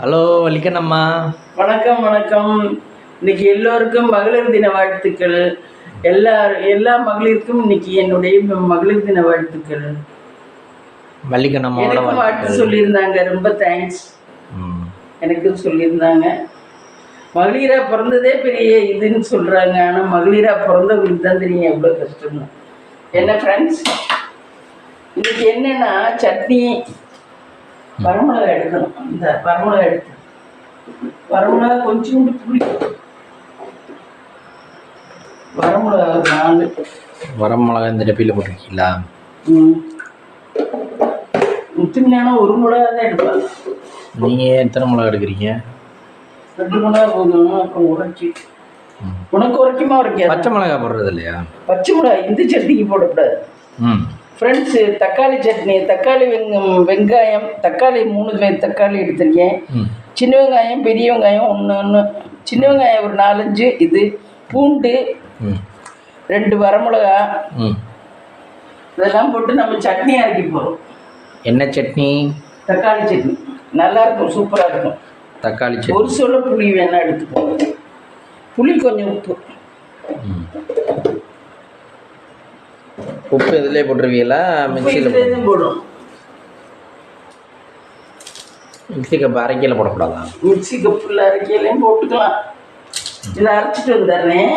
Hello வலிக்கண்ணம்மா. வணக்கம் வணக்கம். இன்னைக்கு எல்லோருக்கும் மகளிர் தின வாழ்த்துக்கள். எல்லா மகளிருக்கும் இன்னைக்கு என்னுடைய மகளிர் தின வாழ்த்துக்கள். வள்ளிக்கண்ணம்மாவோட எனக்கும் வாழ்த்து வாழ்த்துக்கள். சொல்லியிருந்தாங்க, ரொம்ப தேங்க்ஸ். எனக்கும் சொல்லியிருந்தாங்க. மகளிரா பிறந்ததே பெரிய இதுன்னு சொல்றாங்க, ஆனால் மகளிரா பிறந்தவங்களுக்கு தான் தெரியும் எவ்வளோ கஷ்டம்னு. என்ன ஃப்ரெண்ட்ஸ், இன்னைக்கு என்னன்னா சட்னி, வரமிளகா எடுக்கணும். இந்த வரமிளகா எடுத்து வரமிளகா கொஞ்சோண்டு புளி, வரமிளகா 4. வரமிளகா இந்த டப்பியில் போட்டிருக்கீங்களா? முத்துமையான 1 மிளகா தான் எடுப்பாங்க. நீங்கள் எத்தனை மிளகா எடுக்கிறீங்க? 2 மிளகா போதும். அப்புறம் உரைச்சி உனக்கு உரைக்குமா உரைக்காது? பச்சை மிளகா போடுறது இல்லையா? பச்சை மிளகா இந்த சட்னிக்கு போடக்கூடாது ஃப்ரெண்ட்ஸு. தக்காளி சட்னி, தக்காளி வெங்காயம், தக்காளி 3 தக்காளி எடுத்திருக்கேன். சின்ன வெங்காயம், பெரிய வெங்காயம் 1, சின்ன வெங்காயம் ஒரு 4-5, இது பூண்டு 2 வரமிளகா, இதெல்லாம் போட்டு நம்ம சட்னி அரைக்க போகிறோம். என்ன சட்னி? தக்காளி சட்னி. நல்லா இருக்கும், சூப்பராக இருக்கும். தக்காளி சட்னி. ஒரு சொல்ல புளி வேணால் எடுத்துக்கோங்க. புளி கொஞ்சம் உப்பு. உப்பு இதிலே போட்டுருவீங்களா? மிக்சியில் போடும். மிக்சி கப் அரைக்கையில் போடக்கூடாதா? மிக்சி கப்பில் அரைக்கையிலையும் போட்டுக்கலாம். இதை அரைச்சிட்டு வந்துடுறேன்.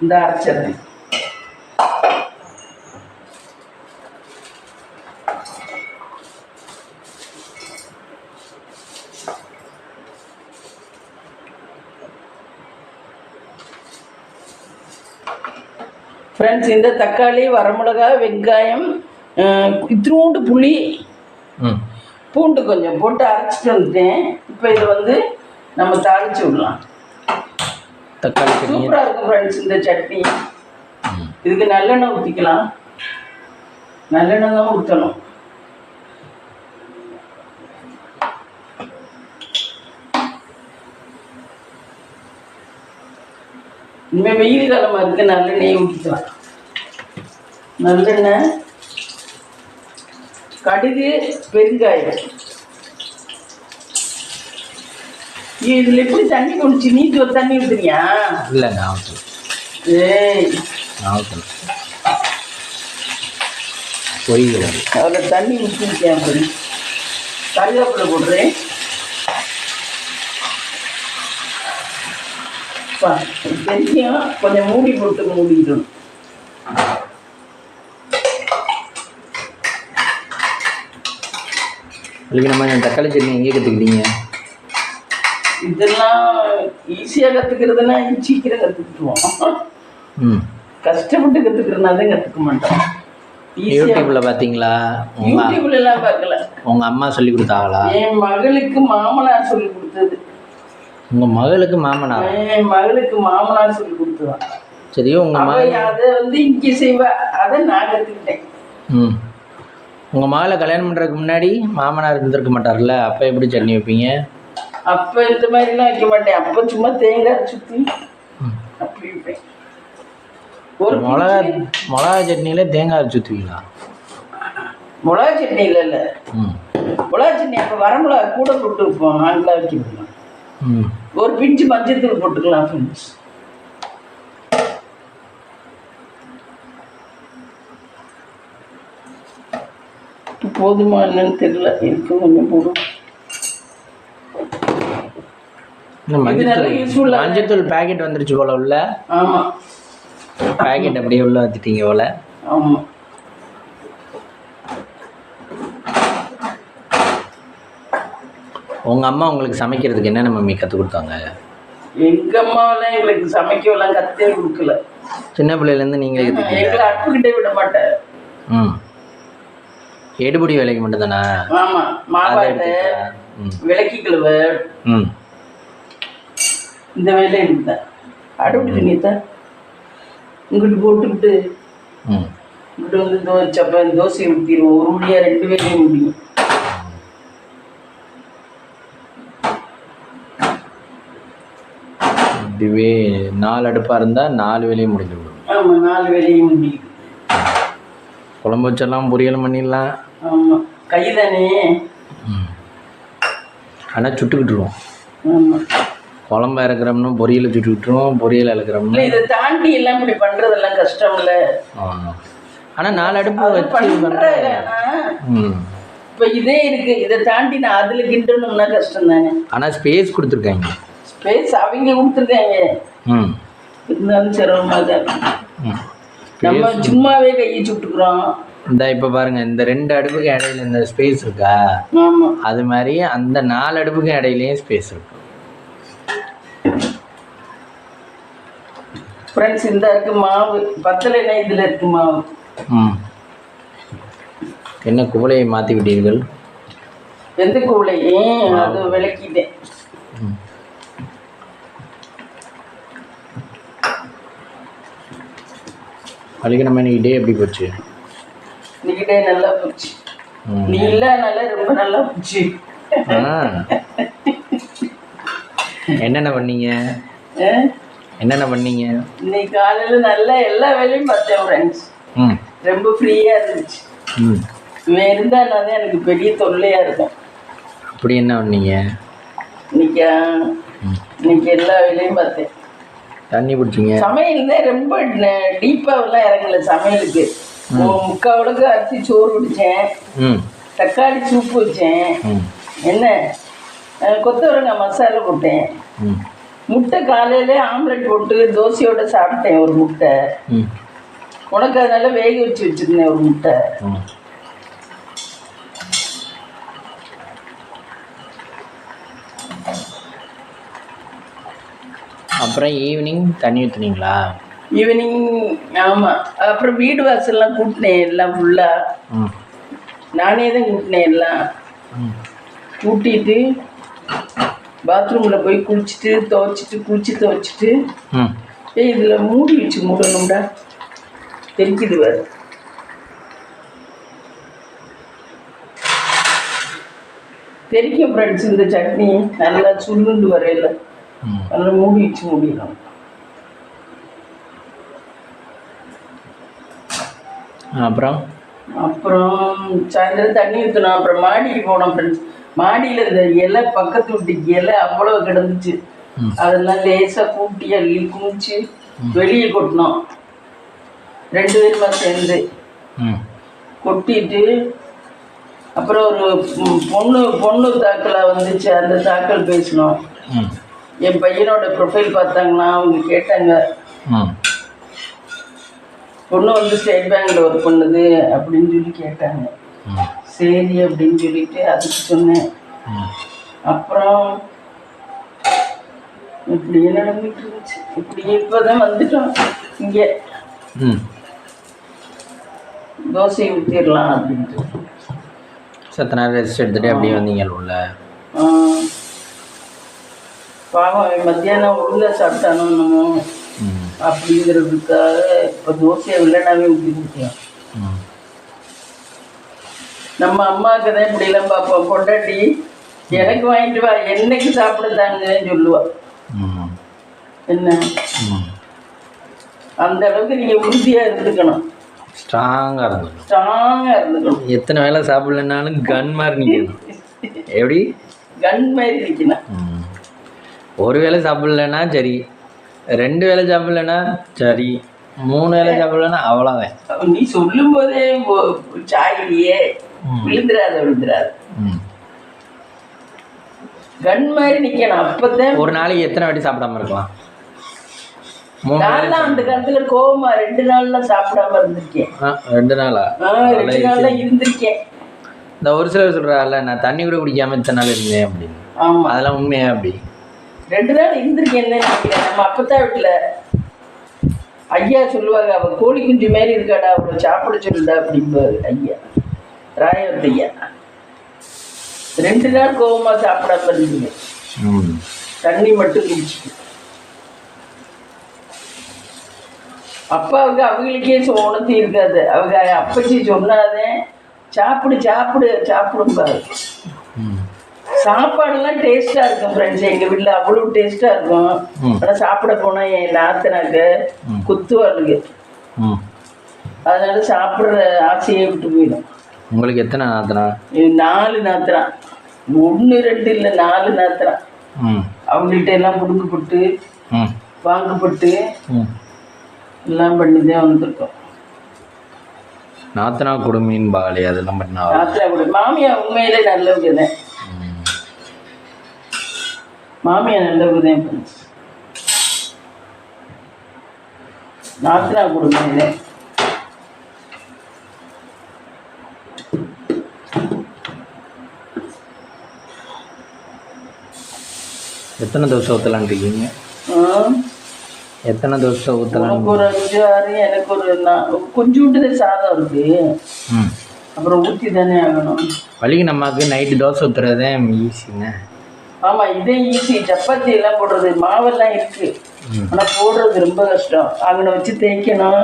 இந்த அரைச்சிடுறேன். ஃப்ரெண்ட்ஸ், இந்த தக்காளி, வரமிளகா, வெங்காயம், இத்தினூண்டு புளி, பூண்டு கொஞ்சம் போட்டு அரைச்சிட்டு வந்துட்டேன். இப்போ இதை நம்ம தாளித்து விடலாம். தக்காளி சூப்பராக இருக்கும் ஃப்ரெண்ட்ஸ் இந்த சட்னி. இதுக்கு நல்லெண்ணெய் ஊற்றிக்கலாம். நல்லெண்ணெய் தான் ஊற்றணும். இனிமேல் வெயில் காலமாக இருக்குது, நல்லெண்ணெய் ஊற்றிக்கலாம். நல்லெண்ணெய், கடுகு, பெருங்காயம். இதில் எப்படி தண்ணி குடிச்சு நீ தண்ணி ஊற்றுறியா? இல்லை, நான் ஊற்றல. ஏய், நான் ஊற்றல. பொரியல் அதில் தண்ணி ஊற்றிருக்கேன். அப்படி கருவேப்பிலை போடுறேன். தெரியும், கொஞ்சம் மூடி போட்டு மூடிடணும். நம்ம தக்காளி சட்னி எங்கே கற்றுக்கிட்டீங்க? இதெல்லாம் ஈஸியாக கற்றுக்கிறதுனா சீக்கிரம் கற்றுக்கிட்டுருவோம். கஷ்டப்பட்டு கற்றுக்கிறதுனா தான் கற்றுக்க மாட்டோம். யூடியூப்ல பார்த்தீங்களா? யூடியூப்ல எல்லாம் பார்க்கல. உங்கள் அம்மா சொல்லி கொடுத்தாங்களா? என் மகளுக்கு மாமனார் சொல்லி கொடுத்தது. உங்கள் மகளுக்கு மாமனார்? என் மகளுக்கு மாமனார் சொல்லி கொடுத்துதான். சரி, உங்கள் மகள் அதை இங்கே செய்வா, அதை நான் கற்றுக்கிட்டேன். உங்கள் மகளை கல்யாணம் பண்ணுறதுக்கு முன்னாடி மாமனார் இருந்திருக்க மாட்டார்ல, அப்போ எப்படி சட்னி வைப்பீங்க? அப்போ இந்த மாதிரிலாம் வைக்க மாட்டேன். அப்போ சும்மா தேங்காய் சுற்றி அப்படி வைப்பேன். ஒரு மிளகா சட்னியில் தேங்காய் சுற்றுவீங்களா? மிளகா சட்னி இல்லை. மிளகா சட்னி அப்போ வரமிளகா கூட போட்டு வைப்போம். நாங்களாக வைக்கிறோம். ஒரு பிஞ்சு மஞ்சத்தூள் போட்டுக்கலாம் ஃப்ரெண்ட்ஸ். போதுமா என்னன்னு தெரியல, இருக்கு கொஞ்சம் போடும். மஞ்சத்தூள் பேக்கெட் வந்துருச்சு போல உள்ள. ஆமாம், பேக்கெட் அப்படியே உள்ள வச்சுட்டீங்க போல. ஆமாம். உங்கள் அம்மா உங்களுக்கு சமைக்கிறதுக்கு என்னென்ன மம்மி கற்றுக் கொடுத்தாங்க? எங்கள் அம்மாவெல்லாம் எங்களுக்கு சமைக்கவெல்லாம் கற்றே கொடுக்கல. சின்ன பிள்ளையிலேருந்து நீங்களே கற்றுக்கிட்டீங்க? எங்களை அடுப்புக்கிட்டே விட மாட்டேன். எடுபடி வேலைக்கு மட்டும் தானே? ஆமாம், மாவாட்ட, விளக்கி கழுவ, இந்த வேலையை எடுத்தேன். அடுப்பு தண்ணித்தான் இங்கிட்டு போட்டுக்கிட்டு இங்கிட்டு தோசை ஊற்றிடுவோம். ஒரு வழியாக 2 வேலையும் முடியும். இதுவே 4 அடுப்பாக இருந்தால் 4 வேலையும் முடிஞ்சு விடும். ஆமாம், 4 வேலையும் முடியும். குழம்பு வச்செல்லாம் பொரியல் பண்ணிடலாம். ஆமாம், கை தானே. ஆனால் சுட்டுக்கிட்டுருவோம். ஆமாம். குழம்பு இறக்குறோம்னு பொரியலை சுட்டுக்கிட்டுருவோம், பொரியல் இறக்குறோம்னு. இல்லை, இதை தாண்டி எல்லாம் இப்படி பண்ணுறதெல்லாம் கஷ்டம் இல்லை. ஆனால் 4 அடுப்பு வச்சு பண்ணுறாங்க. இப்போ இதே இருக்குது, இதை தாண்டி நான் அதில் கிண்டணும்னா கஷ்டம் தானே. ஆனால் ஸ்பேஸ் கொடுத்துருக்காங்க. ஸ்பேஸ் அவங்க கொடுத்துருக்காங்க. இருந்தாலும் சிரமமாக தான். நம்ம சும்மாவே கையை சுட்டுக்கிறோம். இந்த இப்போ பாருங்கள், இந்த 2 அடுப்புக்கு இடையில இந்த ஸ்பேஸ் இருக்கா? ஆமாம். அது மாதிரி அந்த 4 அடுப்புக்கு இடையிலையும் ஸ்பேஸ் இருக்கு. ஃப்ரெண்ட்ஸ், இந்த இருக்கு மாவு பத்தலைன்னா இதில் இருக்கு மாவு. என்ன குவளையை மாற்றி விட்டீர்கள்? எந்த குவளையும் அது விளக்கிட்டேன். அதுக்கு நம்ம இன்னைக்கு டே எப்படி போச்சு? இன்னைக்கு டே நல்லா போச்சு. நீ இல்லைனால ரொம்ப நல்லா போச்சு. என்னென்ன பண்ணீங்க? என்னென்ன பண்ணீங்க? இன்னைக்கு காலையில் நல்லா எல்லா வேலையும் பார்த்தேன் ஃப்ரெண்ட்ஸ். ரொம்ப ஃப்ரீயாக இருந்துச்சு. இவன் இருந்தால் தான் எனக்கு பெரிய தொல்லையாக இருக்கும். அப்படி என்ன பண்ணீங்க? இன்னைக்கு எல்லா வேலையும் பார்த்தேன். தண்ணி பிடிச்சிங்க? சமையல் தான் ரொம்ப டீப்பாகலாம் இறங்கல சமையலுக்கு. 3/4 உலக்கு அரிசி சோறு பிடிச்சேன், தக்காளி சூப்பு வச்சேன், என்ன கொத்தவரங்காய் மசாலா போட்டேன், முட்டை காலையிலே ஆம்லெட் போட்டு தோசையோட சாப்பிட்டேன். ஒரு முட்டை உனக்கு அதனால வேக வச்சு வச்சுருந்தேன் ஒரு முட்டை. அப்புறம் ஈவினிங் தண்ணி ஊற்றுனீங்களா? ஈவினிங் ஆமாம். அப்புறம் வீடு வாசல்லாம் கூட்டினேன், எல்லாம் ஃபுல்லாக நானே தான் கூட்டினேன். எல்லாம் கூட்டிட்டு பாத்ரூமில் போய் குளிச்சுட்டு துவைச்சிட்டு இதில் மூடி வச்சு மூடணும்டா, தெரிக்குது வேறு. தெரிக்கும் ஃப்ரெண்ட்ஸ். இந்த சட்னி நல்லா சுருண்டு வரையில நல்லா மூடி வச்சு மூடிடணும். அப்புறம் சாயந்தரம் தண்ணி ஊற்றணும். அப்புறம் மாடிக்கு போனோம் ஃப்ரெண்ட்ஸ். மாடியில் இந்த இலை பக்கத்து வீட்டுக்கு இலை அவ்வளோ கிடந்துச்சு. அதெல்லாம் லேசாக கூட்டி அள்ளி குமிச்சு வெளியே கொட்டினோம். 2 பேருமா சேர்ந்து கொட்டிட்டு, அப்புறம் ஒரு பொண்ணு தாக்கலாக வந்துச்சு. அந்த தாக்கல் பேசினோம். என் பையனோட ப்ரொஃபைல் பார்த்தாங்களா, அவங்க கேட்டாங்க, பொண்ணு வந்து ஸ்டேட் பேங்க்கில் ஒர்க் பண்ணுது அப்படின்னு சொல்லி கேட்டாங்க. சரி அப்படின்னு சொல்லிட்டு அதுக்கு சொன்னேன். அப்புறம் இப்படியே நடந்துட்டு இருந்துச்சு. இப்படியே இப்போதான் வந்துட்டோம். இங்கே தோசை ஊற்றிடலாம் அப்படின்ட்டு சத்த நேரம் ரெஸ்ட் எடுத்துகிட்டு அப்படியே வந்தீங்க உள்ள. பாவம் மத்தியானம் உள்ள சாப்பிட்டானோ நம்ம அப்படிங்கிறதுக்காக இப்போ தோசையை வில்லனாவே ஊற்றி கொடுத்தோம். நம்ம அம்மாவுக்கு தான் இப்படிலாம் பார்ப்போம். பொண்டாட்டி எனக்கு வாங்கிட்டு வா, என்னைக்கு சாப்பிடுதாங்கன்னு சொல்லுவா. என்ன அந்த அளவுக்கு நீங்கள் உறுதியாக இருந்துக்கணும், ஸ்ட்ராங்காக இருந்துக்கணும். எத்தனை வேலை சாப்பிடலனாலும் கன் மாதிரி நிற்கணும். எப்படி கன் மாதிரி நிற்கணும். ஒரு வேளை சாப்பிடலன்னா சரி, 2 வேளை சாப்பிடலன்னா சரி, 3 வேளை சாப்பிடலன்னா அவ்வளோதான். நீ சொல்லும் போதே சாயிலேயே விழுந்துடாது. கன் மாதிரி நிற்கணும். அப்போதான். ஒரு நாளைக்கு எத்தனை வாட்டி சாப்பிடாம இருக்கலாம்? நான் அந்த காலத்துல கோவமா 2 நாள்லாம் சாப்பிடாம இருந்திருக்கேன். 2 நாளா? 2 நாள்ல இருந்திருக்கேன். இந்த ஒரு சிலர் சொல்றாங்கல்ல, நான் தண்ணி கூட குடிக்காம இத்தனை நாள் இருந்தேன் அப்படின்னு. ஆமா, அதெல்லாம் உண்மையா? அப்படி 2 நாள் இருந்திருக்கேன்னு நினைக்கிறேன். நம்ம அப்பத்தான் வீட்டுல ஐயா சொல்லுவாங்க, அவ கோழி குஞ்சு மாதிரி இருக்காடா, அவளை சாப்பிட சொல்லுடா அப்படிம்பாரு ஐயா, ராயவர்த்த ஐயா. 2 நாள் கோவமா சாப்பிடாம இருந்தீங்க, தண்ணி மட்டும் குடிச்சு. அப்பாவுக்கு அவங்களுக்கே உணர்த்தி இருக்காது. அவங்க அப்பச்சி சொன்னாதே சாப்பிடு சாப்பிடு சாப்பிடும்பாரு. சாப்பாடுலாம் டேஸ்ட்டாக இருக்கும் ஃப்ரெண்ட்ஸ். எங்கள் வீட்டில் அவ்வளோ டேஸ்ட்டாக இருக்கும். ஆனால் சாப்பிட போனால் என் நாத்தனாக்க குத்துவாளுங்க, அதனால சாப்பிட்ற ஆசையே விட்டு போயிடும். உங்களுக்கு எத்தனை நாத்தனா? 4 நாத்தனா. 1 2 இல்லை 4 நாத்திரம். ம் அவங்கள்ட்ட எல்லாம் பிடுங்கப்பட்டு ம் வாங்கப்பட்டு ம் எல்லாம் பண்ணி தான் வந்திருக்கோம். நாத்தனா குடுமின்னு பாகலையே அதெல்லாம் பண்ணா நாத்திரா கூட மாமியா உண்மையிலே நல்லவங்க தான். மாமியா நல்லவங்க தான் ஃப்ரெண்ட்ஸ். நாத்திரா குடும்பம் தான். எத்தனை தோசை ஊற்றலான் இருக்கீங்க? எத்தனை தோசை ஊற்றலாம்? எனக்கு ஒரு 5 6, எனக்கு ஒரு கொஞ்சோண்டு சாதம் இருக்கு. ம் அப்புறம் ஊற்றி தானே ஆகணும். வலிக்கு நமக்கு நைட்டு தோசை ஊற்றுறதே ஈஸிங்க. ஆமாம், இதே ஈஸி. சப்பாத்தி எல்லாம் போடுறது மாவெல்லாம் இருக்கு, ஆனால் போடுறது ரொம்ப கஷ்டம். அங்கே வச்சு தேய்க்கணும்.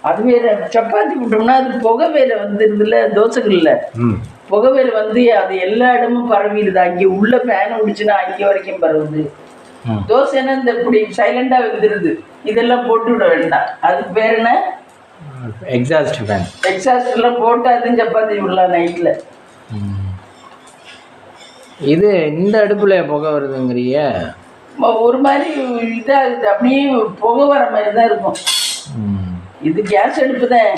அது வேற. சப்பாத்தி போட்டோம்னா அது புகை வேலை வந்துடுதுல தோசைகள்ல. புகை வேலை வந்து அது எல்லா இடமும் பரவிடுது. அங்கே உள்ள ஃபேன் விடுச்சுன்னா அங்கே வரைக்கும் பரவுது. தோசைன்னா இந்த இப்படி சைலண்டா வந்துடுது. இதெல்லாம் போட்டு விட வேண்டாம். அதுக்கு பேர் என்ன? Exhaust fan. எக்ஸாஸ்ட் எல்லாம் போட்டு அதுவும் சப்பாத்தி விடலாம் நைட்ல. இது இந்த அடுப்புல புகை வருதுங்கிறிய? ஒரு மாதிரி இதாகுது, அப்படியே புகை வர மாதிரி தான் இருக்கும். இது கேஸ் அடுப்பு தான்.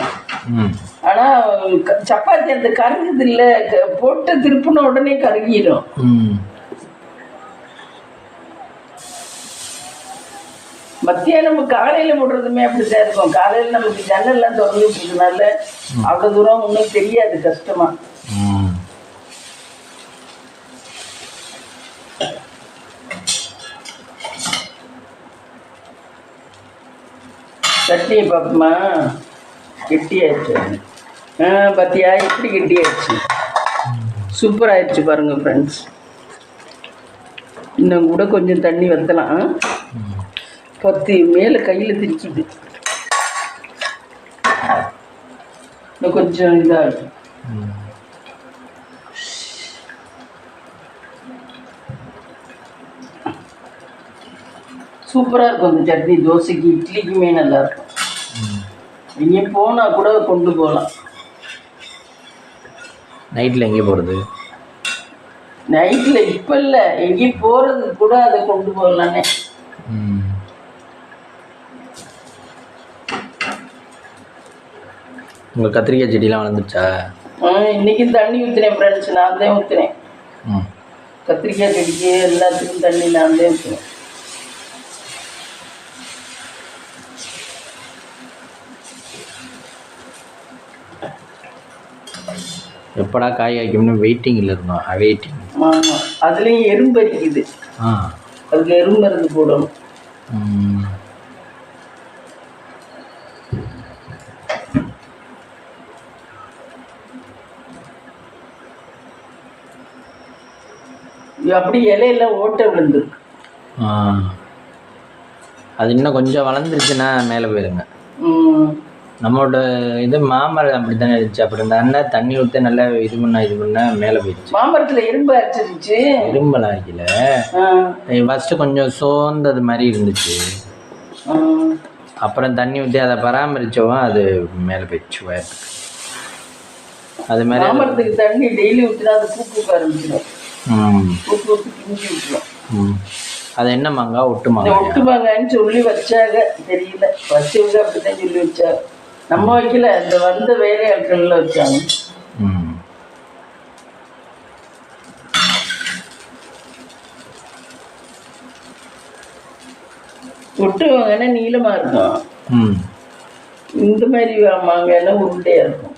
ஆனா சப்பாத்தி அந்த கருகுது இல்ல, போட்டு திருப்பின உடனே கருகிடும். மத்தியானம் காலையில போடுறதுமே அப்படிதான் இருக்கும். காலையில நமக்கு ஜன்னல்லாம் திறந்து விட்டுறதுனால அவ்வளவு தூரம் ஒன்றும் தெரியாது கஷ்டமா. சட்னியை பார்ப்போமா? கெட்டியாயிடுச்சு. பார்த்தியா எப்படி கெட்டியாயிடுச்சு? சூப்பர் ஆயிடுச்சு பாருங்க ஃப்ரெண்ட்ஸ். இன்னும் கூட கொஞ்சம் தண்ணி வற்றலாம். பத்தி மேலே கையில் திரிக்குது. இன்னும் கொஞ்சம் இதாகும். சூப்பராக இருக்கும் அந்த சட்னி. தோசைக்கு இட்லிக்குமே நல்லா இருக்கும். எங்கேயும் போனால் கூட கொண்டு போகலாம். நைட்டில் எங்கேயும் போகிறது? நைட்டில் இப்போ இல்லை, எங்கேயும் போகிறதுக்கு கூட அதை கொண்டு போகலானே. உங்கள் கத்திரிக்காய் செடியெலாம் வளர்ந்துச்சா? இன்றைக்கும் தண்ணி ஊற்றினேன் ஃப்ரெண்ட்ஸ். நான் தான் ஊற்றினேன். கத்திரிக்காய் செடிக்கு எல்லாத்துக்கும் தண்ணி நான் தான் ஊற்றினேன். எப்படா காய் காய்க்கும்னு வெயிட்டிங்கில் இருந்தோம். வெயிட்டிங். ஆமாம், அதுலேயும் எறும்பு அரிக்குது. அதுக்கு எறும்பு மருந்து போடணும். அப்படி இலையெல்லாம் ஓட்ட விழுந்துருக்கு. அது இன்னும் கொஞ்சம் வளர்ந்துருச்சுன்னா மேலே போயிருங்க. நம்மளோட இது மாமரம் அப்படி தானே இருந்துச்சு. அப்படி இருந்தா தண்ணி ஊற்றி நல்லா இது பண்ண மேலே போயிடுச்சு. மாமரத்தில் எறும்பு அரைச்சிருச்சு. எறும்பெல்லாம் அரைக்கல, ஃபஸ்ட்டு கொஞ்சம் சோர்ந்தது மாதிரி இருந்துச்சு. அப்புறம் தண்ணி ஊற்றி அதை பராமரித்தவும் அது மேலே போயிடுச்சு வயத்துக்கு. அது மாதிரி மாமரத்துக்கு தண்ணி டெய்லி ஊற்றினா அது பூ பூக்க ஆரம்பிச்சிடும். பூ பிஞ்சு விட்டுரும். அது என்ன மாங்காய்? ஒட்டு மாங்காய். ஒட்டு மாங்காய்ன்னு சொல்லி வச்சாங்க, தெரியல. வச்சவங்க அப்படித்தான் சொல்லி வச்சாங்க. நம்ம வைக்கல, இந்த வந்த வேலையாட்கள்ல வச்சாங்க. ஒட்டு மாங்காய்னா நீளமா இருக்கும். இந்த மாதிரி மாங்காய்னா உருண்டையா இருக்கும்.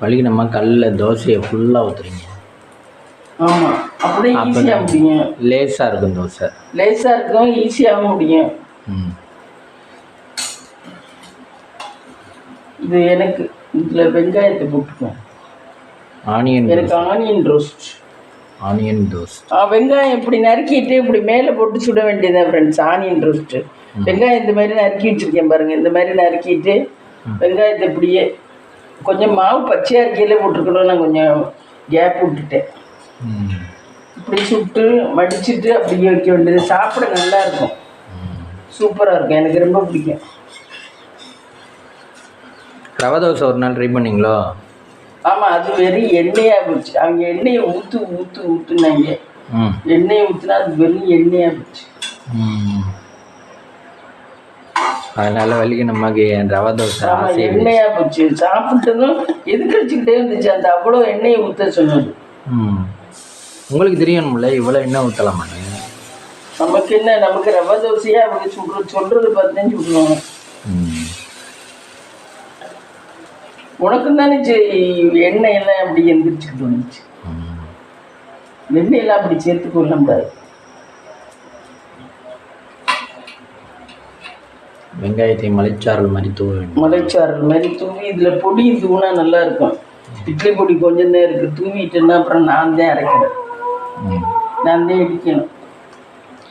வலிக்கு நம்ம கல்லில் தோசையை ஃபுல்லாக ஊற்றுறீங்க. ஆமாம், அப்படியே ஈஸியாக முடியும். லேசாக இருக்கும் தோசை. லேசாக இருக்கும், ஈஸியாகவும் முடியும். இது எனக்கு இதில் வெங்காயத்தை போட்டுக்குவேன். ஆனியன். எனக்கு ஆனியன் ரோஸ்ட். Onion roast. வெங்காயம் இப்படி நறுக்கிட்டு இப்படி மேலே போட்டு சுட வேண்டியதான் ஃப்ரெண்ட்ஸ். Onion roast. வெங்காயம் இந்த மாதிரி நறுக்கி வச்சுருக்கேன் பாருங்கள். இந்த மாதிரி நறுக்கிட்டு வெங்காயத்தை இப்படியே கொஞ்சம் மாவு பச்சையாக இருக்கையிலே போட்டிருக்கணும். நான் கொஞ்சம் கேப் விட்டுட்டேன். இப்படி சுட்டு மடிச்சுட்டு அப்படியே வைக்க வேண்டியது. சாப்பிட நல்லா இருக்கும், சூப்பராக இருக்கும். எனக்கு ரொம்ப பிடிக்கும். ரவை தோசை ஒரு நாள் ட்ரை பண்ணிங்களோ? ஆமாம், அது வெறும் எண்ணெயாக போச்சு. அவங்க எண்ணெயை ஊற்றுனாங்க. எண்ணெயை ஊற்றுனா அது வெறும் எண்ணெயாக போச்சு. அதனால வலிக்கு நமக்கு ரவா தோசை எண்ணெயாக போச்சு. சாப்பிட்டதும் எதுக்கு வச்சுக்கிட்டே இருந்துச்சு. அந்த அவ்வளோ எண்ணெயை ஊற்ற சொன்னது. உங்களுக்கு தெரியணும்ல இவ்வளோ எண்ணெய் ஊற்றலாமா? நமக்கு என்ன, நமக்கு ரவா தோசையாக அவங்க சொல்றது பார்த்து சொல்லுவாங்க. உனக்கும் தானே எண்ணெய் எல்லாம் அப்படி எந்திரிச்சுக்கிட்டு வந்துச்சு. எண்ணெயெல்லாம் அப்படி சேர்த்து கொள்ள முடியாது. வெங்காயத்தை மலைச்சாரல் மாதிரி தூவி இதில் பொடி தூணா நல்லா இருக்கும். இட்லி பொடி கொஞ்சம் தான் இருக்குது. தூவிட்டேன்னா அப்புறம் நான் தான் அரைக்கணும், நான் தான் இடிக்கணும்.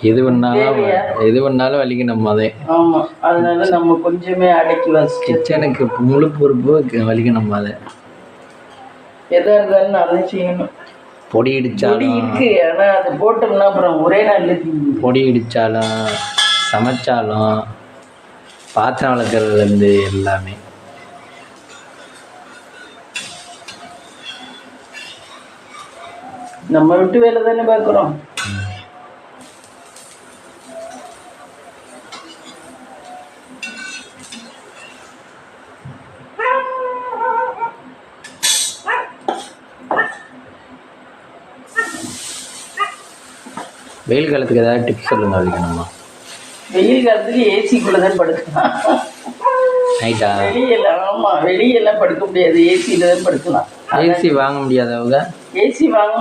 எது பண்ணாலும் வலிக்கணும் அதே. ஆமாம், அதனால நம்ம கொஞ்சமே அடக்கி வச்சு கிச்சனுக்கு முழு பொறுப்பு வலிக்கணும் அதே. எதாக இருந்தாலும் நான் தான் செய்யணும். பொடி இடிச்சாலும் இருக்கு, ஆனால் அது போட்டோம்னா அப்புறம் ஒரே நாளில் பொடி இடித்தாலும் சமைச்சாலும் பாத்திரம் வளர்க்குறதுலேருந்து எல்லாமே நம்ம விட்டு வேலை தானே பார்க்குறோம். வெயில் காலத்துக்கு ஏதாவது டிப்ஸ் சொல்லுங்க. அதுக்கணுமா? வெயில் காலத்துக்கு ஏசிக்குள்ளே தான் படுக்கலாம். நைட்டா? வெளியெல்லாம் படுக்க முடியாது, ஏசியில் தான் படுக்கலாம். ஏசி வாங்க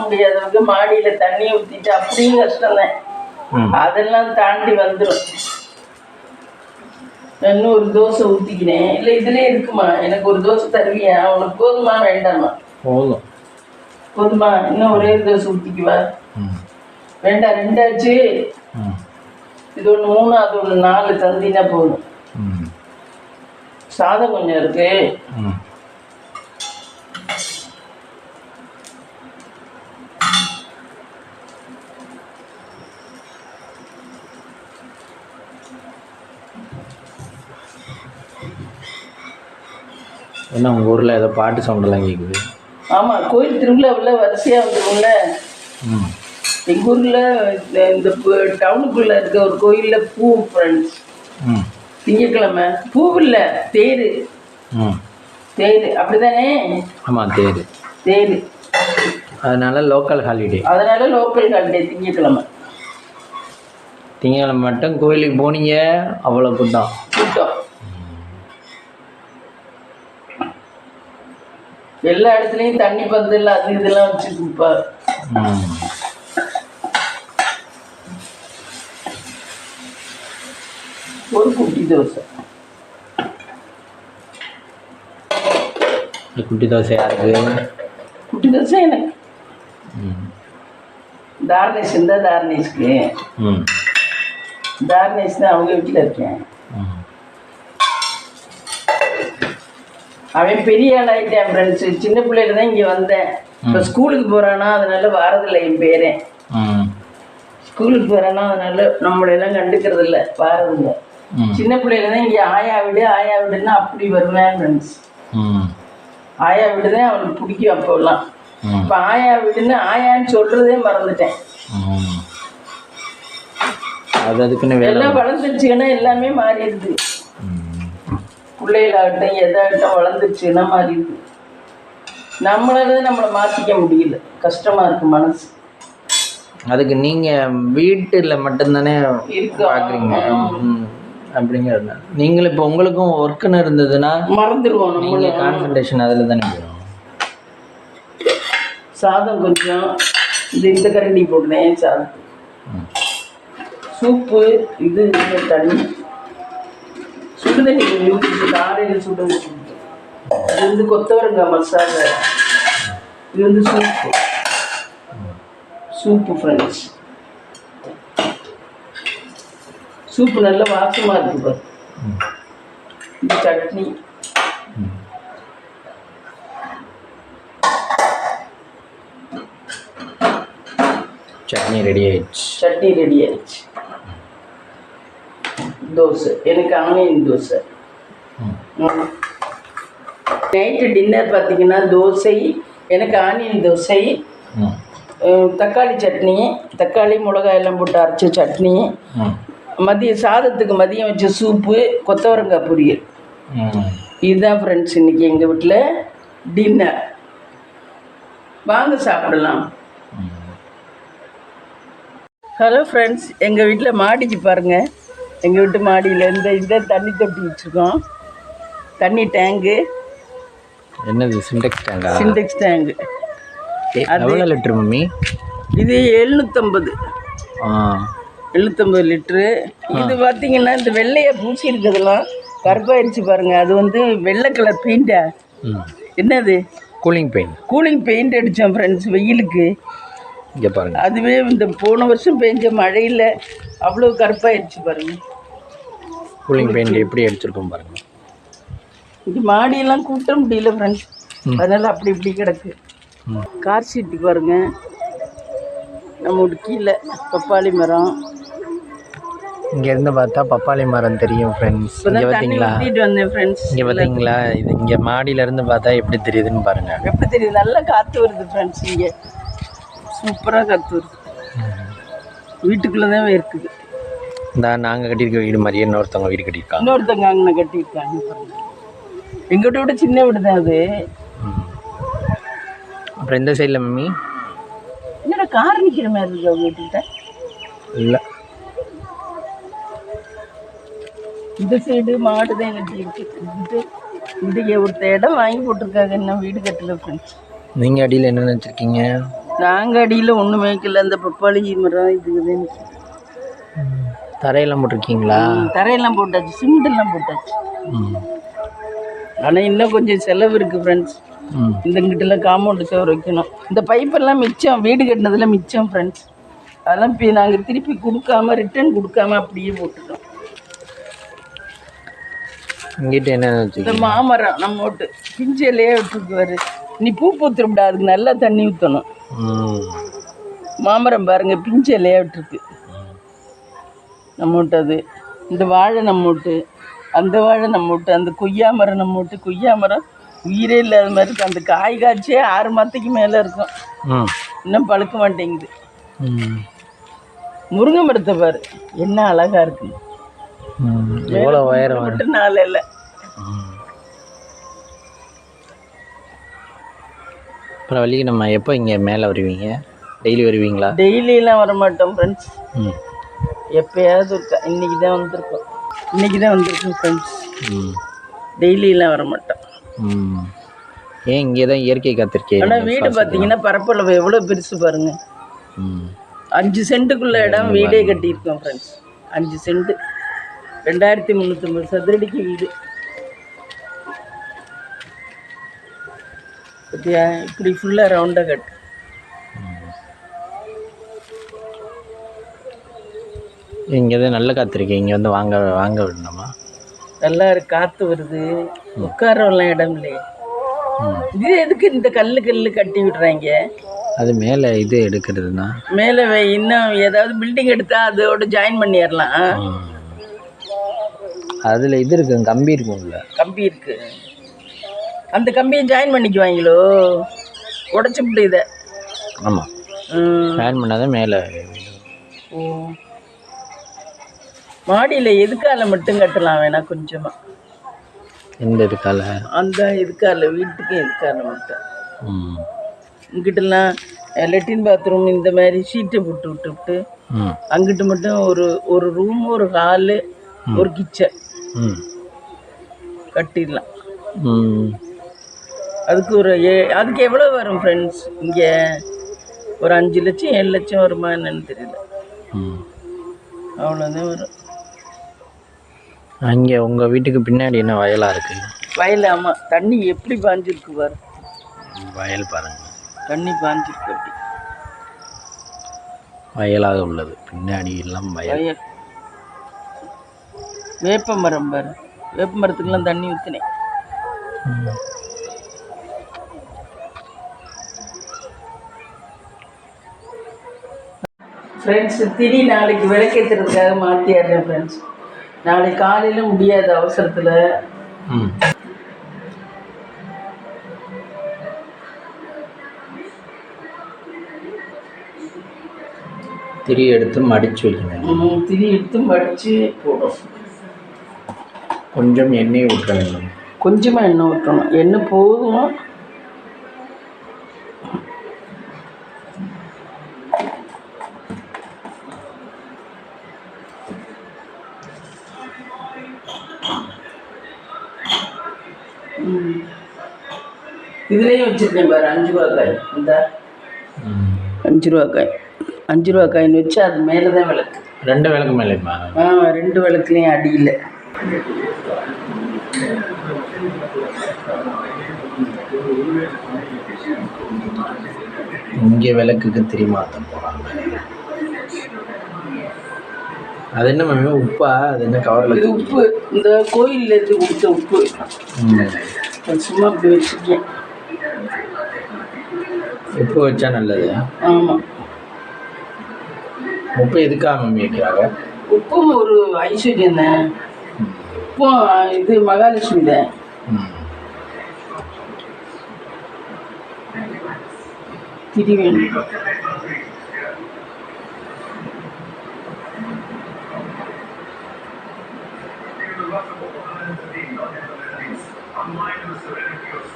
முடியாதவங்க மாடியில் தண்ணி ஊற்றிட்டு அப்படியும் கஷ்டம்தான். அதெல்லாம் தாண்டி வந்துடும். இன்னும் ஒரு தோசை ஊற்றிக்கிறேன். இல்லை இதுலேயே இருக்குமா, எனக்கு ஒரு தோசை தருவியா? உனக்கு போதுமா வேண்டாமா? போதுமா, இன்னும் ஒரே தோசை ஊற்றிக்குவா? வேண்டாம், 2 ஆச்சு. இது ஒன்று 3, அது ஒன்று 4 தந்தினா போதும். சாதம் கொஞ்சம் இருக்கு. என்ன உங்கள் ஊரில் ஏதோ பாட்டு சவுண்டெல்லாம் கேட்குது? ஆமாம், கோயில் திருவிழாவில் வரிசையாக வந்துடும்ல. எங்கள் ஊரில் இந்த டவுனுக்குள்ளே இருக்க ஒரு கோயிலில் பூ ஃப்ரெண்ட்ஸ் திங்கக்கிழமை பூவில்ல தேர் அப்படிதானே? ஆமாம், தேர். அதனால லோக்கல் ஹாலிடே திங்கக்கிழமை மட்டும் கோயிலுக்கு போனீங்க, அவ்வளோ கூட்டம். எல்லா இடத்துலையும் தண்ணி பந்தல் அது இதெல்லாம் வச்சு கொடுப்பார். ஒரு குட்டி தோசை. குட்டி தோசை யாருக்கு? குட்டி தோசை எனக்கு. தாரணேஷ் இருந்தால் தாரணேஷ்க்கு. தாரணேஷ் தான் அவங்க வீட்டில் இருக்கேன். அவன் பெரிய ஆளாயிட்டேன் ஃப்ரெண்ட்ஸு. சின்ன பிள்ளையில தான் இங்கே வந்தேன். இப்போ ஸ்கூலுக்கு போகிறானா, அதனால வாரதில்லை. என் பேரன் ஸ்கூலுக்கு போகிறானா, அதனால நம்மளையெல்லாம் கண்டுக்கிறது இல்லை, வாரதில்லை. சின்ன பிள்ளையில தான் இங்கே ஆயா வீடுன்னா அப்படி வருவேன் ஃப்ரெண்ட்ஸ். ஆயா வீடு தான் அவனுக்கு பிடிக்கும் அப்போல்லாம். இப்போ ஆயா வீடுன்னு ஆயான்னு சொல்கிறதே மறந்துட்டேன். எல்லாம் வளர்ந்துருச்சுன்னா எல்லாமே மாறிடுது. பிள்ளைகளாகட்டும் எதாகட்டும் வளர்ந்துருச்சுன்னா மாறிடுது. நம்மளால நம்மளை மாற்றிக்க முடியல, கஷ்டமாக இருக்குது மனசு. அதுக்கு நீங்கள் வீட்டில் மட்டும்தானே பார்க்குறீங்க அப்படிங்கிறது. நீங்கள் இப்போ உங்களுக்கும் ஒர்க்குன்னு இருந்ததுன்னா மறந்துடுவோம். நீங்கள் கான்சன்ட்ரேஷன் அதில் தானே போயிடும். சாதம் கொஞ்சம் இந்த கரண்டி போடுறேன். சாதம், சூப்பு, இது தண்ணி, சுடுதண்ணி கொஞ்சம் ஊற்றிட்டு காலையில் சுட வச்சு. இது வந்து கொத்தவரங்காய் மசாலா. இது வந்து சூப்பு ஃப்ரெண்ட்ஸ். சூப்பு நல்ல வாசமாக இருக்குது பாரு. இது சட்னி. சட்னி ரெடி ஆயிடுச்சு. தோசை எனக்கு ஆனியன் தோசை. நைட்டு டின்னர் பார்த்தீங்கன்னா தோசை, எனக்கு ஆனியன் தோசை, தக்காளி சட்னி, தக்காளி மிளகாய் எல்லாம் போட்டு அரைச்ச சட்னி, மதியம் வச்ச சூப்பு, கொத்தவரங்காய் பொரியல். இதுதான் ஃப்ரெண்ட்ஸ் இன்றைக்கி எங்கள் வீட்டில் டின்னர். வாங்க சாப்பிடலாம். ஹலோ ஃப்ரெண்ட்ஸ், எங்கள் வீட்டில் மாடிக்கு பாருங்கள். எங்கள் வீட்டு மாடியில் இந்த தண்ணி தொட்டி வச்சுருக்கோம். தண்ணி டேங்கு. என்னது சிண்டெக்ஸ் டேங்கா? சிண்டெக்ஸ் டேங்கு. எவ்வளோ லிட்டர் மம்மி? இது 750 லிட்ரு. இது பார்த்தீங்கன்னா இந்த வெள்ளையை பூசி இருக்கிறதுலாம் கருப்பாயிடுச்சு பாருங்கள். அது வெள்ளை கலர் பெயிண்டா? என்னது? கூலிங் பெயிண்ட் அடித்தோம் ஃப்ரெண்ட்ஸ் வெயிலுக்கு. இங்கே பாருங்க, அதுவே இந்த போன வருஷம் பெஞ்ச மழையில் அவ்வளோ கருப்பாயிடுச்சு பாருங்க. கூலிங் பெயிண்ட் எப்படி அடிச்சிருக்கோம் பாருங்க. இது மாடியெல்லாம் கூட்ட முடியல ஃப்ரெண்ட்ஸ், அதனால அப்படி இப்படி கிடக்கு. கார் சீட்டு பாருங்க. நம்ம கீழே பப்பாளி மரம். இங்கேருந்து பார்த்தா பப்பாளி மரம் தெரியும் ஃப்ரெண்ட்ஸ். இங்கே பார்த்தீங்களா? வந்தேன் ஃப்ரெண்ட்ஸ். இங்கே பார்த்தீங்களா? இது இங்கே மாடியிலேருந்து பார்த்தா எப்படி தெரியுதுன்னு பாருங்கள். எப்படி தெரியுது? நல்லா காற்று வருது ஃப்ரெண்ட்ஸ். இங்கே சூப்பராக காற்று வருது. வீட்டுக்குள்ளே தான் இருக்குது. நாங்கள் கட்டியிருக்க வீடு மாதிரியே இன்னொருத்தவங்க வீடு கட்டியிருக்காங்க. இன்னொருத்தவங்க அங்கே கட்டியிருக்காங்க பாருங்க. எங்கிட்ட விட சின்ன வீடு தான் அது. அப்புறம் இந்த சைடில் மம்மி என்னோட கார் நிற்கிற மாதிரி இருக்கு அவங்க வீட்டுக்கிட்ட. இல்லை, இந்த சைடு மாடு தான் கட்டி இருக்கு. இதுக்கு ஒருத்த இடம் வாங்கி போட்டிருக்காங்க, இன்னும் வீடு கட்டல ஃப்ரெண்ட்ஸ். நீங்கள் அடியில் என்ன நினச்சிருக்கீங்க? நாங்கள் அடியில் ஒன்றும் மேய்க்கல. அந்த பப்பாளி மரம் இதுக்கு தரையெல்லாம் போட்டிருக்கீங்களா? தரையெல்லாம் போட்டாச்சு, சிமெண்டெல்லாம் போட்டாச்சு. ஆனால் இன்னும் கொஞ்சம் செலவு இருக்குது ஃப்ரெண்ட்ஸ். இங்கிட்டலாம் காம்பவுண்டு சுவர் வைக்கணும். இந்த பைப்பெல்லாம் மிச்சம், வீடு கட்டினதுல மிச்சம் ஃப்ரெண்ட்ஸ். அதெல்லாம் இப்போ நாங்கள் திருப்பி கொடுக்காம, ரிட்டர்ன் கொடுக்காம அப்படியே போட்டுட்டோம். இங்கிட்ட என்ன இந்த மாமரம் நம்ம ஓட்டு பிஞ்சு இலையே விட்டுருக்குவாரு. நீ பூ பூத்துருப்பா, அதுக்கு நல்லா தண்ணி ஊற்றணும். மாமரம் பாருங்க, பிஞ்சு இலையா விட்டுருக்கு நம்ம வீட்டு. அது இந்த வாழை நம்ம வீட்டு, அந்த வாழை நம்ம வீட்டு, அந்த கொய்யா மரம் நம்ம வீட்டு. கொய்யா மரம் உயிரே இல்லாத மாதிரி இருக்கும். அந்த காய் காய்ச்சே 6 மாதத்துக்கு மேலே இருக்கும், இன்னும் பழுக்க மாட்டேங்குது. முருங்கை மரத்தை பாரு, என்ன அழகா இருக்கு. எவ்வளோ உயரம் மட்டும் 4 இல்லை. அப்புறம் வழிக்கு நம்ம எப்போ இங்கே மேலே வருவீங்க? டெய்லி வருவீங்களா? டெய்லியெலாம் வர மாட்டோம் ஃப்ரெண்ட்ஸ். எப்போயாவது இருக்கா. இன்றைக்கி தான் வந்திருக்கோம் ஃப்ரெண்ட்ஸ். டெய்லியெலாம் வர மாட்டோம். ஏன் இங்கே தான் இயற்கை காத்திருக்கேன். ஆனால் வீடு பார்த்தீங்கன்னா பரப்பளவு எவ்வளோ பெருசு பாருங்கள். 5 சென்ட்டுக்குள்ள இடம் வீடே கட்டியிருக்கோம் ஃப்ரெண்ட்ஸ். 5 சென்ட்டு 2350 சதுரடிக்கு வீடு. பத்தியா இப்படி ஃபுல்லாக ரவுண்டாக கட்டு. இங்கே தான் நல்ல காத்திருக்கேன். இங்கே வந்து வாங்க விடணுமா? நல்லா காற்று வருது, உட்காரலாம் இடம் இல்லையே. இது எதுக்கு இந்த கல்லு கட்டி விடுறாங்க? அது மேலே இது எடுக்கிறதுனா மேலே இன்னும் ஏதாவது பில்டிங் எடுத்தால் அதோட ஜாயின் பண்ணிடலாம். அதில் இது இருக்கு, கம்பி இருக்கும்ல. கம்பி இருக்கு, அந்த கம்பியை ஜாயின் பண்ணிக்குவாங்களோ, உடச்சி விட்டு இதை. ஆமாம், ஜாயின் பண்ணாதான் மேலே. மாடியில் எதுக்கால மட்டும் கட்டலாம் வேணா கொஞ்சமாக. எந்த இதுக்கால? அந்த இதுக்கால, வீட்டுக்கு எதுக்கால மட்டும். இங்கிட்டலாம் லெட்டின் பாத்ரூம் இந்த மாதிரி ஷீட்டை போட்டு விட்டு அங்கிட்டு மட்டும் ஒரு ரூம், ஒரு ஹாலு, ஒரு கிச்சன் கட்டிடலாம். அதுக்கு எவ்வளோ வரும் ஃப்ரெண்ட்ஸ்? இங்கே ஒரு 5 லட்சம் 7 லட்சம் வருமா என்னன்னு தெரியல. அவ்வளோதான் வரும். அங்கே உங்கள் வீட்டுக்கு பின்னாடி என்ன வயலாக இருக்குது? வயல், ஆமாம். தண்ணி எப்படி பாஞ்சிருக்கு பாரு. வயல் பாருங்கள், தண்ணி பாஞ்சிருக்கு. அப்படி வயலாக உள்ளது, பின்னாடி எல்லாம் வயல். வேப்ப மரம் பாரு, வேப்ப மரத்துக்கெல்லாம் தண்ணி ஊற்றினேன். ஃப்ரெண்ட்ஸ், திரி நாளைக்கு விளக்கேற்றுறதுக்காக மாற்றிடுறேன் ஃப்ரெண்ட்ஸ். நாளைக்கு காலையில் முடியாது அவசரத்தில். திரி எடுத்து மடித்து வைக்கணும். திரி எடுத்து மடித்து போடும். கொஞ்சம் எண்ணெய் ஊற்ற வேண்டும். கொஞ்சமாக எண்ணெய் ஊற்றணும். எண்ணெய் போதும். இதுலேயும் வச்சுருக்கேன் பாரு 5 ரூபா காய். இந்த 5 ரூபா காய் 5 ரூபா காயின்னு வச்சு அது மேலே தான் விளக்கு. 2 விளக்கு மேலேம்மா? 2 விளக்குலேயும் அடியில். இங்கே விளக்குக்கு திரிமாத்த போகிறாங்க. அது என்ன மேம் உப்பா? அது என்ன கவரில்? இது உப்பு. இந்த கோயிலில் இருந்து கொடுத்த உப்பு. சும்மா அப்படி வச்சுருக்கேன். உப்பு வச்சா நல்லது. ஆமாம். உப்பு எதுக்காக மேம் வைக்கிறாங்க? உப்பும் ஒரு ஐஸ்வர்யம் தான். உப்பும் இது மகாலட்சுமி தான். திரி வேணும்.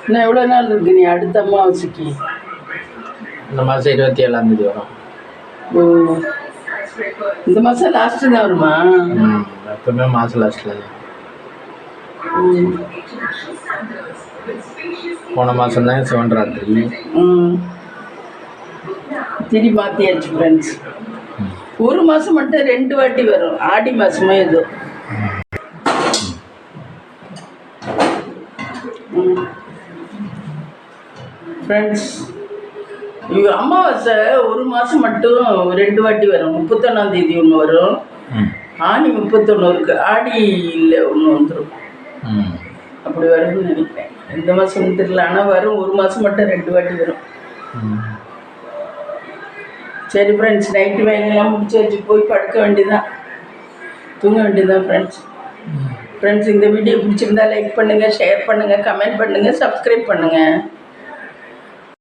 இன்னும் எவ்வளோ நாள் இருக்கு நீ அடுத்த அமாவாசைக்கு? இந்த மாதம் 27ஆம் தேதி வரும். இந்த மாதம் லாஸ்ட்டு தான் வருமா? எப்பவுமே மாதம் லாஸ்ட்டில் தான். போன மாதம் தான் சிவன்ராத்திரி. திரி மாற்றியாச்சு ஃப்ரெண்ட்ஸ். ஒரு மாதம் மட்டும் 2 வாட்டி வரும். ஆடி மாதமே இது. ஃப்ரெண்ட்ஸ் அமாவாசை ஒரு மாதம் மட்டும் 2 வாட்டி வரும். 31ஆம் தேதி ஒன்று வரும். ஆனி 31 இருக்குது. ஆடியில் ஒன்று வந்துடும். அப்படி வரும்னு நினைக்கிறேன். எந்த மாதம் தெரியல. ஆனால் வரும். ஒரு மாதம் மட்டும் 2 வாட்டி வரும். சரி ஃப்ரெண்ட்ஸ், நைட்டு வேலையெல்லாம் முடிச்சு வச்சு போய் படுக்க வேண்டியதான், தூங்க வேண்டியதான் ஃப்ரெண்ட்ஸ். இந்த வீடியோ பிடிச்சிருந்தா லைக் பண்ணுங்கள், ஷேர் பண்ணுங்கள், கமெண்ட் பண்ணுங்கள், சப்ஸ்கிரைப் பண்ணுங்கள்.